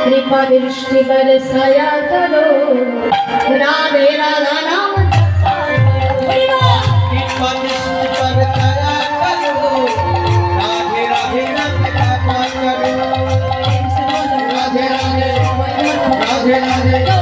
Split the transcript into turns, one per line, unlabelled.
कृपा दृष्टि बरसाया करो राधे राधा नाम
कृपा दृष्टि बरसाया करो राधे राधे नाम जपा करो राधे राधे राधे राधे